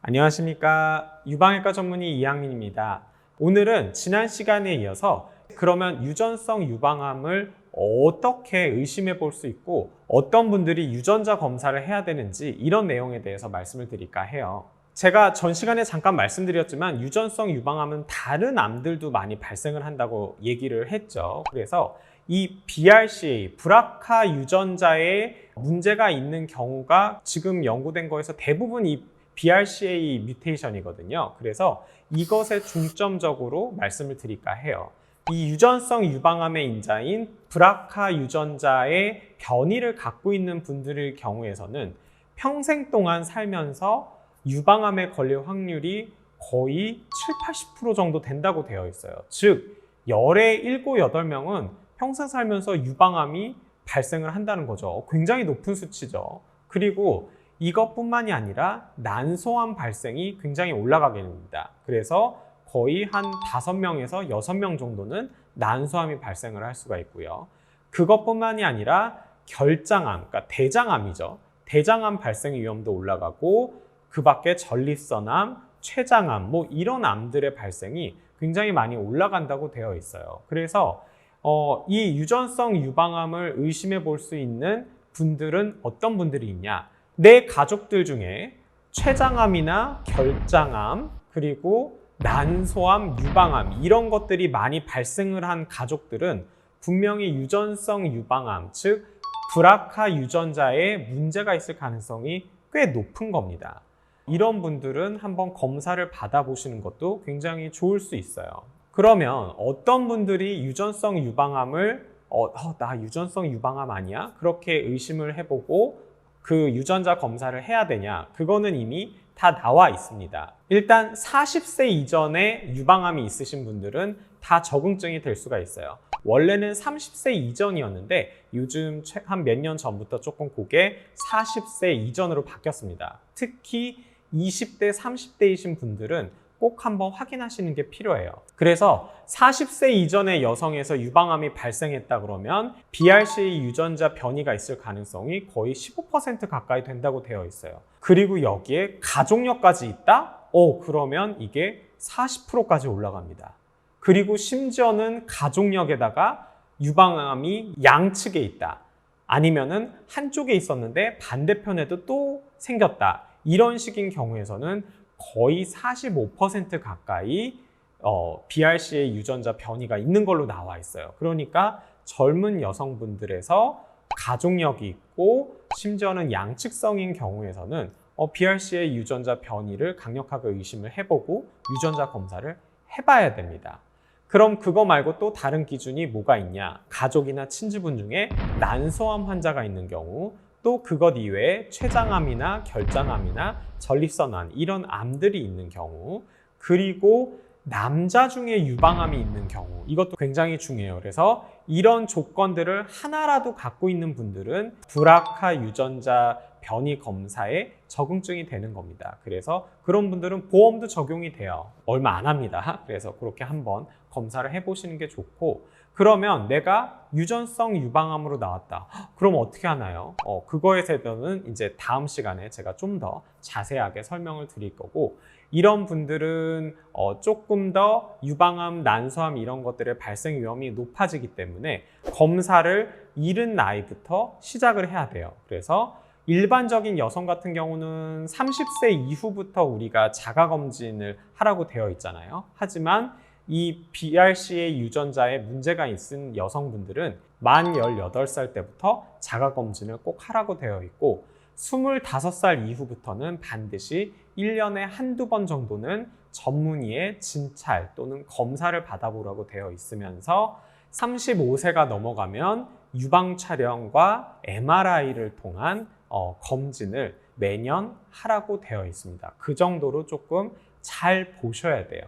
안녕하십니까. 유방외과 전문의 이양민입니다. 오늘은 지난 시간에 이어서 그러면 유전성 유방암을 어떻게 의심해 볼 수 있고 어떤 분들이 유전자 검사를 해야 되는지 이런 내용에 대해서 말씀을 드릴까 해요. 제가 전 시간에 잠깐 말씀드렸지만 유전성 유방암은 다른 암들도 많이 발생을 한다고 얘기를 했죠. 그래서 이 BRCA, 브라카 유전자에 문제가 있는 경우가 지금 연구된 거에서 대부분 이 BRCA 뮤테이션이거든요. 그래서 이것에 중점적으로 말씀을 드릴까 해요. 이 유전성 유방암의 인자인 브라카 유전자의 변이를 갖고 있는 분들의 경우에서는 평생 동안 살면서 유방암에 걸릴 확률이 거의 7~80% 정도 된다고 되어 있어요. 즉, 열의 7, 8명은 평생 살면서 유방암이 발생을 한다는 거죠. 굉장히 높은 수치죠. 그리고 이것뿐만이 아니라 난소암 발생이 굉장히 올라가게 됩니다. 그래서 거의 한 5명에서 6명 정도는 난소암이 발생을 할 수가 있고요. 그것뿐만이 아니라 결장암, 그러니까 대장암이죠. 대장암 발생 위험도 올라가고 그 밖에 전립선암, 췌장암 이런 암들의 발생이 굉장히 많이 올라간다고 되어 있어요. 그래서 이 유전성 유방암을 의심해 볼 수 있는 분들은 어떤 분들이 있냐? 내 가족들 중에 췌장암이나 결장암, 그리고 난소암, 유방암 이런 것들이 많이 발생을 한 가족들은 분명히 유전성 유방암, 즉 브라카 유전자에 문제가 있을 가능성이 꽤 높은 겁니다. 이런 분들은 한번 검사를 받아보시는 것도 굉장히 좋을 수 있어요. 그러면 어떤 분들이 유전성 유방암을 나 유전성 유방암 아니야? 그렇게 의심을 해보고 그 유전자 검사를 해야 되냐? 그거는 이미 다 나와 있습니다. 일단 40세 이전에 유방암이 있으신 분들은 다 적응증이 될 수가 있어요. 원래는 30세 이전이었는데 요즘 한 몇 년 전부터 조금 그게 40세 이전으로 바뀌었습니다. 특히 20대, 30대이신 분들은 꼭 한번 확인하시는 게 필요해요. 그래서 40세 이전의 여성에서 유방암이 발생했다 그러면 BRCA 유전자 변이가 있을 가능성이 거의 15% 가까이 된다고 되어 있어요. 그리고 여기에 가족력까지 있다? 그러면 이게 40%까지 올라갑니다. 그리고 심지어는 가족력에다가 유방암이 양측에 있다. 아니면은 한쪽에 있었는데 반대편에도 또 생겼다. 이런 식인 경우에서는 거의 45% 가까이 BRCA 유전자 변이가 있는 걸로 나와 있어요. 그러니까 젊은 여성분들에서 가족력이 있고 심지어는 양측성인 경우에서는 BRCA 유전자 변이를 강력하게 의심을 해보고 유전자 검사를 해봐야 됩니다. 그럼 그거 말고 또 다른 기준이 뭐가 있냐? 가족이나 친지분 중에 난소암 환자가 있는 경우, 또 그것 이외에 췌장암이나 결장암이나 전립선암 이런 암들이 있는 경우, 그리고 남자 중에 유방암이 있는 경우, 이것도 굉장히 중요해요. 그래서 이런 조건들을 하나라도 갖고 있는 분들은 브라카 유전자 변이 검사에 적응증이 되는 겁니다. 그래서 그런 분들은 보험도 적용이 돼요. 얼마 안 합니다. 그래서 그렇게 한번 검사를 해보시는 게 좋고, 그러면 내가 유전성 유방암으로 나왔다. 그럼 어떻게 하나요? 그거에 대해서는 이제 다음 시간에 제가 좀 더 자세하게 설명을 드릴 거고, 이런 분들은 조금 더 유방암, 난소암 이런 것들의 발생 위험이 높아지기 때문에 검사를 이른 나이부터 시작을 해야 돼요. 그래서 일반적인 여성 같은 경우는 30세 이후부터 우리가 자가검진을 하라고 되어 있잖아요. 하지만 이 BRCA 유전자에 문제가 있는 여성분들은 만 18살 때부터 자가검진을 꼭 하라고 되어 있고 25살 이후부터는 반드시 1년에 한두 번 정도는 전문의의 진찰 또는 검사를 받아보라고 되어 있으면서 35세가 넘어가면 유방 촬영과 MRI를 통한 검진을 매년 하라고 되어 있습니다. 그 정도로 조금 잘 보셔야 돼요.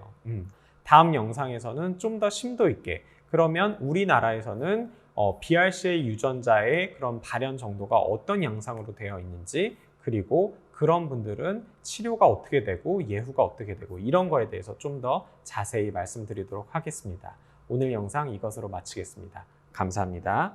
다음 영상에서는 좀 더 심도 있게, 그러면 우리나라에서는 BRCA 유전자의 그런 발현 정도가 어떤 양상으로 되어 있는지, 그리고 그런 분들은 치료가 어떻게 되고 예후가 어떻게 되고 이런 거에 대해서 좀 더 자세히 말씀드리도록 하겠습니다. 오늘 영상 이것으로 마치겠습니다. 감사합니다.